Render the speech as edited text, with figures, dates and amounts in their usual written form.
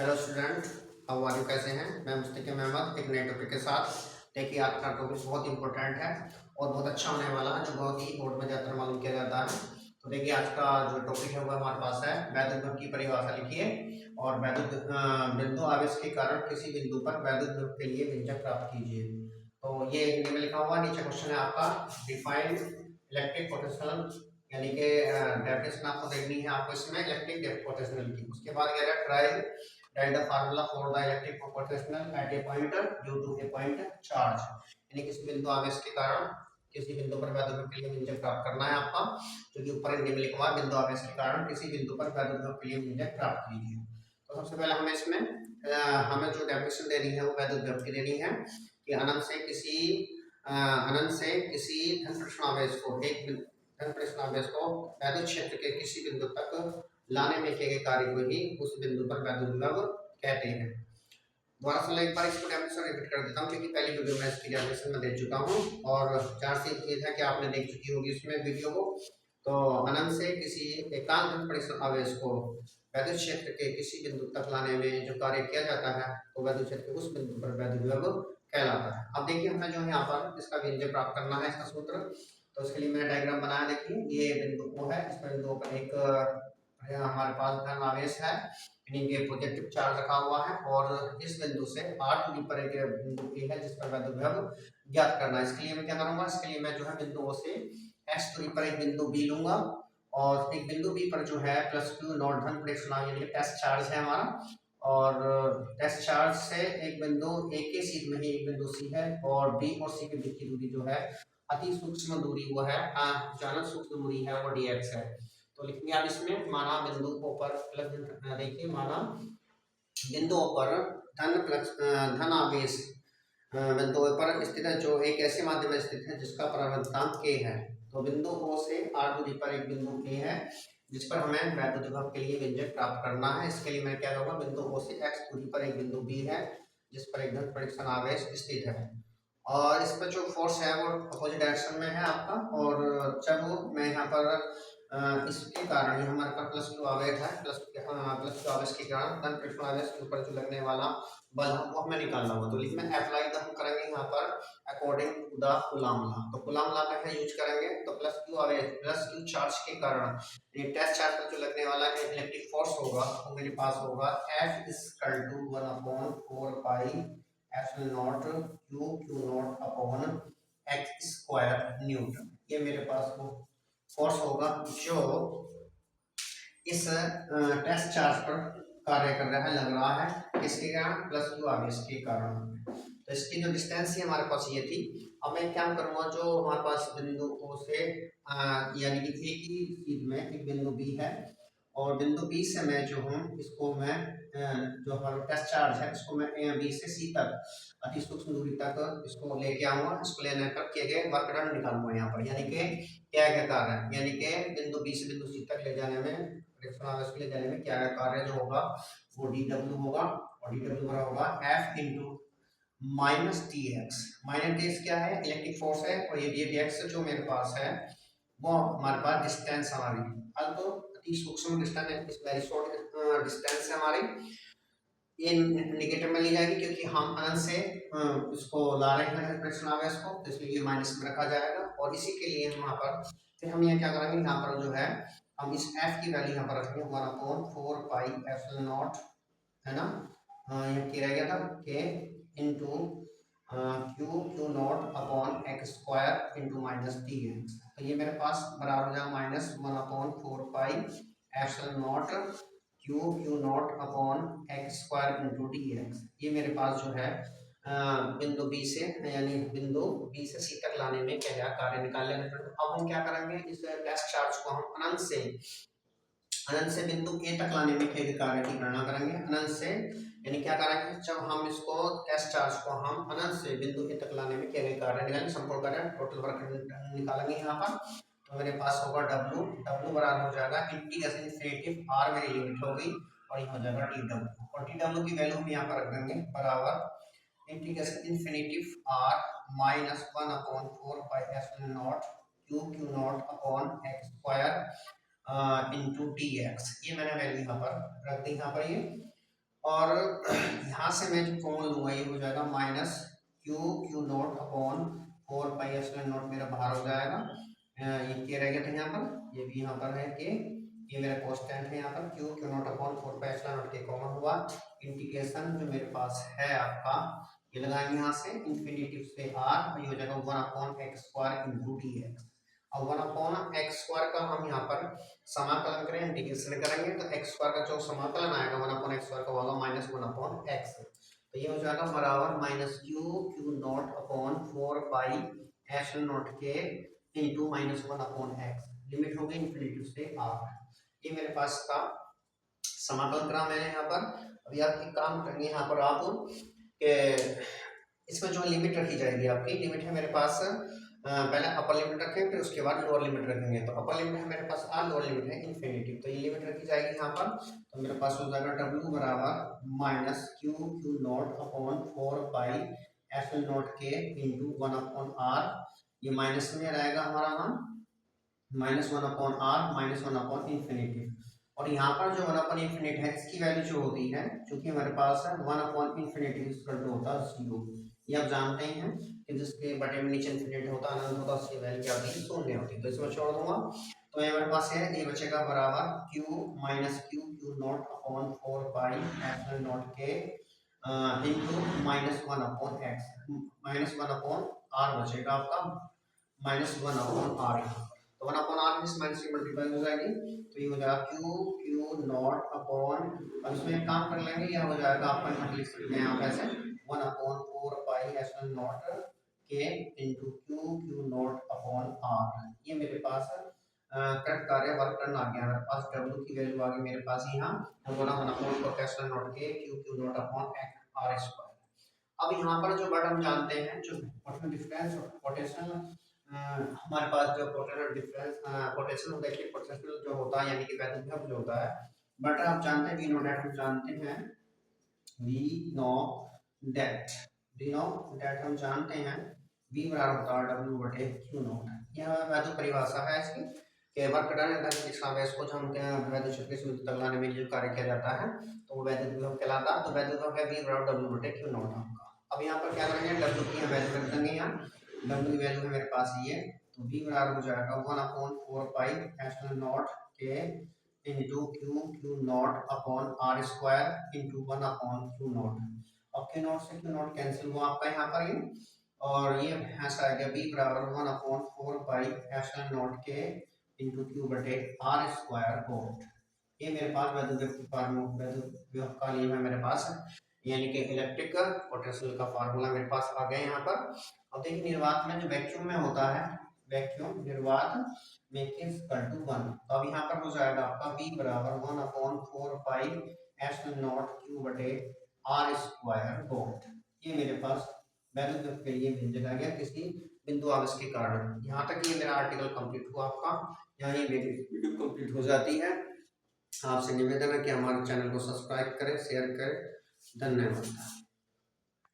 Hello student, how are you? कैसे हैं? मैं मुस्तकीम अहमद एक नए टॉपिक के साथ। देखिए, आज का टॉपिक बहुत इंपॉर्टेंट है और बहुत अच्छा होने वाला है, जो बहुत ही बोर्ड में ज़्यादातर मालूम किया जाता है। तो देखिए, आज का जो टॉपिक है वो हमारे पास है वैद्युत विभव की परिभाषा लिखिए और वैद्युत बिंदु आवेश के कारण किसी बिंदु पर वैद्युत विभव के लिए व्यंजक प्राप्त कीजिए। तो ये हिंदी में लिखा हुआ नीचे क्वेश्चन है आपका। डिफाइन इलेक्ट्रिक पोटेंशियल, यानी कि डेफिनेशन आपको देखनी है आपको इसमें इलेक्ट्रिक पोटेंशियल की। उसके बाद कह रहा है try write the formula for the electric potential at a point due to a point charge, यानी किसी बिंदु आवेश के कारण किसी बिंदु पर वैद्युत विभव के लिए व्यंजक प्राप्त करना है आपका, जो कि ऊपर हिंदी में लिखा हुआ है। बिंदु आवेश के कारण किसी बिंदु पर वैद्युत विभव के लिए व्यंजक प्राप्त कीजिए। तो सबसे पहले हमें इसमें हमें जो डेफिनेशन देनी है वो वैद्युत विभव की देनी है कि अनंत से किसी धन प्रश्न आवेश को एक धन प्रश्न आवेश को वैद्युत क्षेत्र के किसी बिंदु तक लाने में किए गए कार्य को ही उस बिंदु पर वैद्युत विभव कहते हैं। दोबारा से एक बार इसको डेफिनेशन रिपीट कर देता हूँ, क्योंकि पहली वीडियो में इसकी डेफिनेशन मैं दे चुका हूँ और चार सी उम्मीद है कि आपने देख चुकी होगी इसमें वीडियो को। तो अनंत से किसी एकांत धन परिसर आवेश को वैद्युत क्षेत्र के किसी बिंदु तक लाने में जो कार्य किया जाता है तो वैद्युत क्षेत्र के उस बिंदु पर वैद्युत विभव कहलाता है। अब देखिए, हमें जो है यहाँ पर इसका व्यंजक प्राप्त करना है, इसका सूत्र। तो इसके लिए मैंने डायग्राम बनाया। देखिए, ये बिंदु वो है, इस बिंदु पर एक हमारे पास धन आवेश है, यानी कि पॉजिटिव चार्ज रखा हुआ है, और इस बिंदु से r दूरी पर एक बिंदु ए है जिस पर वैद्युत विभव ज्ञात करना है। इसके लिए मैं क्या करूंगा, इसके लिए मैं जो है बिंदु ओ से x दूरी पर एक बिंदु बी लूंगा और एक बिंदु बी पर जो है प्लस क्यू नॉट धन प्रेक्षण, यानी टेस्ट चार्ज है हमारा, और टेस्ट चार्ज से एक बिंदु ए के सीध में ही एक बिंदु सी है, और बी और सी के बीच की दूरी जो है अति सूक्ष्म दूरी वो है, अचानक सूक्ष्म दूरी है वो dx है। तो लिखेंगे आप इसमें, माना बिंदु ओ पर प्लस, देखिए माना बिंदु ओ पर धन आवेश बिंदु ओ पर स्थित है, जो एक ऐसे माध्यम में स्थित है जिसका परावर्तनांक k है। तो बिंदु ओ से r दूरी पर एक बिंदु k है जिस पर हमें वैद्युत विभव के लिए व्यंजक प्राप्त करना है। इसके लिए मैं क्या करूंगा, बिंदु ओ से x दूरी पर एक बिंदु b है जिस पर एक धन परीक्षण आवेश स्थित है, और इस पर जो फोर्स है वो अपोजिट डायरेक्शन में है आपका। और जब मैं यहाँ पर इसके कारण ही हमारे पास प्लस क्यू आवेश है, प्लस क्यू आवेश के कारण धन पृष्ठ आवेश के ऊपर जो लगने वाला बल है वो हमें निकालना होगा। तो लिखना अप्लाई द हम करेंगे यहाँ पर according to the Coulomb law. तो कूलम लॉ का यूज करेंगे, तो प्लस क्यू आवेश प्लस क्यू चार्ज के कारण ये टेस्ट चार्ज पर जो लगने वाला इलेक्ट्रिक फोर्स होगा वो मेरे पास होगा F equal to 1/4 pi epsilon naught Q naught upon x square newton. ये मेरे पास वो फोर्स होगा जो इस टेस्ट चार्ज पर कार्य कर रहा है, लग रहा है, किसके कारण, प्लस क्यू आवेश के कारण। तो इसकी जो डिस्टेंस है हमारे पास ये थी। अब मैं क्या करूंगा, जो हमारे पास बिंदु ओ से यानी कि एक ही चीज में एक बिंदु बी है, और बिंदु बी से मैं जो हूँ इसको मैं जो हमारा टेस्ट चार्ज है इसको मैं बी से सी तक अति सूक्ष्म दूरी तक इसको लेके आऊंगा। इसको लेने पर किए गए वर्क डन निकालूंगा यहाँ पर, यानी कि क्या क्या कार्य है, यानी कि बिंदु बी से बिंदु सी तक ले जाने में, परीक्षण आवेश ले जाने में क्या क्या कार्य जो होगा वो डी डब्ल्यू होगा, और डी डब्ल्यू बराबर होगा F into minus T x. Minus T x क्या है, इलेक्ट्रिक फोर्स है, और ये डी एक्स जो मेरे पास है वो हमारे पास डिस्टेंस हमारी अल्प अति सूक्ष्म डिस्टेंस, वेरी शॉर्ट डिस्टेंस है हमारी। ये निगेटिव में ली जाएगी क्योंकि हम अनंत से इसको ला रहे हैं प्रश्न आवेश को, तो इसलिए ये माइनस में रखा जाएगा। और इसी के लिए हम यहाँ पर फिर हम ये क्या करेंगे, यहाँ पर जो है हम इस f की वैल्यू यहाँ पर रखेंगे 1/4 पाई एप्सिलॉन नॉट, है ना, ये क्या रह गया था k into Q naught upon x square into minus T x. तो ये मेरे पास बराबर हो जाएगा minus 1/4 pi epsilon naught Q naught upon x square into d x. ये मेरे पास जो है बिंदु बी से, यानी बिंदु बी से सी तक लाने में क्या कार्य निकाल लेना पड़ेगा। अब हम क्या करेंगे, इस टेस्ट चार्ज को हम अनंत से बिंदु ए तक लाने में क्या कार्य की गणना करेंगे। अनंत से यानी क्या करेंगे, जब हम इसको टेस्ट चार्ज को हम अनंत से बिंदु ए तक लाने में क्या कार्य निकालेंगे, संपूर्ण कार्य टोटल वर्क निकालेंगे यहाँ पर। तो मेरे पास होगा डब्ल्यू बराबर हो जाएगा इंटीग्रेशन इन्फिनिटी आर मेरी लिमिट हो गई, और ये हो जाएगा टी डब्ल्यू, और टी डब्ल्यू की वैल्यू हम यहाँ पर रख देंगे बराबर integration infinity R minus 1/4 pi epsilon naught Q naught upon x square into d x. ये मैंने वैल्यू यहाँ पर रख दी यहाँ पर ये। और यहाँ से मैं जो कॉमन लूँगा ये हो जाएगा minus Q naught upon 4 pi epsilon not मेरा बाहर हो जाएगा। ये के रह गया था यहाँ पर, ये भी यहाँ पर है के, ये मेरा कांस्टेंट है यहाँ पर क्यू नॉट अपॉन 4 पाई एप्सिलॉन नॉट के कॉमन हुआ। इंटीग्रेशन जो मेरे पास है आपका ये लगाएंगे यहाँ से इन्फिनिटी से आर, ये हो जाएगा 1/x² इंटू डी एक्स। और 1/x² का हम यहाँ पर समाकलन करें, इंटीग्रेशन करेंगे तो x² का जो समाकलन आएगा 1/x² का होगा -1/x। तो ये हो जाएगा बराबर माइनस क्यू नॉट अपॉन 4 पाई एप्सिलॉन नॉट के इंटू -1/x, लिमिट हो गई इन्फिनिटी से आर। ये मेरे पास का समाकलन करा मैंने यहाँ पर। अभी आप एक काम करेंगे यहाँ पर आप के इसमें जो लिमिट रखी जाएगी आपकी लिमिट है मेरे पास, पहले अपर लिमिट रखें फिर उसके बाद लोअर लिमिट रखेंगे। तो अपर लिमिट है मेरे पास आर, लोअर लिमिट है इन्फिनिटी, तो ये लिमिट रखी जाएगी यहाँ पर। तो मेरे पास हो जाएगा डब्ल्यू बराबर माइनस क्यू नॉट अपॉन 4 पाई एप्सिलॉन नॉट के इंटू 1/r, ये माइनस में रहेगा हमारा मान -1/r -1/इंफिनिटी। और यहाँ पर जो 1/इंफिनिटी है इसकी वैल्यू जो होती है, चूंकि हमारे पास है 1/इंफिनिटी होता है 0, ये आप जानते हैं कि जिसके बटे में नीचे इंफिनिटी होता है अनंत होता है उसकी वैल्यू क्या होती है, शून्य होती है। तो इसमें छोड़ दूंगा तो ये मेरे पास है, ये बचेगा बराबर क्यू नॉट अपॉन 4 पाई एप्सिलॉन नॉट के इंटू -1/x -1/r बचेगा आपका -1/r। तो 1/r इस माइनस की मल्टीप्लाई हो जाएगी, तो ये हो जाएगा क्यू नॉट अपॉन, अब इसमें एक काम कर लेंगे, यह हो जाएगा आपका यहाँ लिख सकते हैं आप ऐसे 1/4 पाई एप्सिलॉन नॉट के into Q naught upon R. ये मेरे पास कट कार्य वर्क टर्न आ गया, मेरे पास डब्ल्यू की वैल्यू आ गई मेरे पास यहाँ 1/4 एप्सिलॉन नॉट के Q naught upon are square. अब यहाँ पर जो वर्ड हम जानते हैं, जो पोटेंशियल डिफरेंस और पोटेंशियल हमारे पास जो पोटेंशियल डिफरेंस पोटेंशियल देखिए, पोटेंशियल जो होता है यानी कि वैद्युत जो होता है, बट आप जानते हैं वी नो डेट, हम जानते हैं वी नो डेट हम जानते हैं वी बराबर होता है डब्ल्यू बटे क्यू नॉट। यह वैद्युत परिभाषा है इसकी कि work done in the expense को हम वैद्युत शक्ति से विद्युत तक लाने में जो कार्य किया जाता है तो वो वैद्युत विभव कहलाता है। तो वैद्युत विभव है वी बराबर डब्ल्यू बटे क्यू नॉट आपका। अब यहाँ पर क्या करेंगे, डब्ल्यू की वैल्यू रख देंगे, यहाँ डब्ल्यू की वैल्यू है मेरे पास ये, तो v बराबर हो जाएगा 1/4 पाई एप्सिलॉन नॉट के into Q naught upon are square into 1/क्यू नॉट। अब क्यू नॉट से क्यू नॉट कैंसिल हुआ आपका यहाँ पर ये, और ये ऐसा आ गया v बराबर 1/4 पाई एप्सिलॉन नॉट के इंटू क्यू बटे आर स्क्वायर वोल्ट। ये मेरे पास वैद्युत विभव का नियम है मेरे पास, यानी कि इलेक्ट्रिक पोटेंशियल का फार्मूला मेरे पास आ गया यहाँ पर। अब देखिए निर्वात में जो वैक्यूम में होता है, वैक्यूम निर्वात में इक्वल टू 1, तो अब यहाँ पर हो जाएगा आपका v बराबर 1/4 पाई एप्सिलॉन नॉट क्यू बटे आर स्क्वायर वोल्ट। ये मेरे पास वैल्यू के लिए भेजा गया किसी बिंदु आवेश के कारण। यहाँ तक ये मेरा आर्टिकल कंप्लीट हुआ आपका, यहाँ ये मेरी वीडियो कंप्लीट हो जाती है। आपसे निवेदन है कि हमारे चैनल को सब्सक्राइब करें, शेयर करें। धन्यवाद।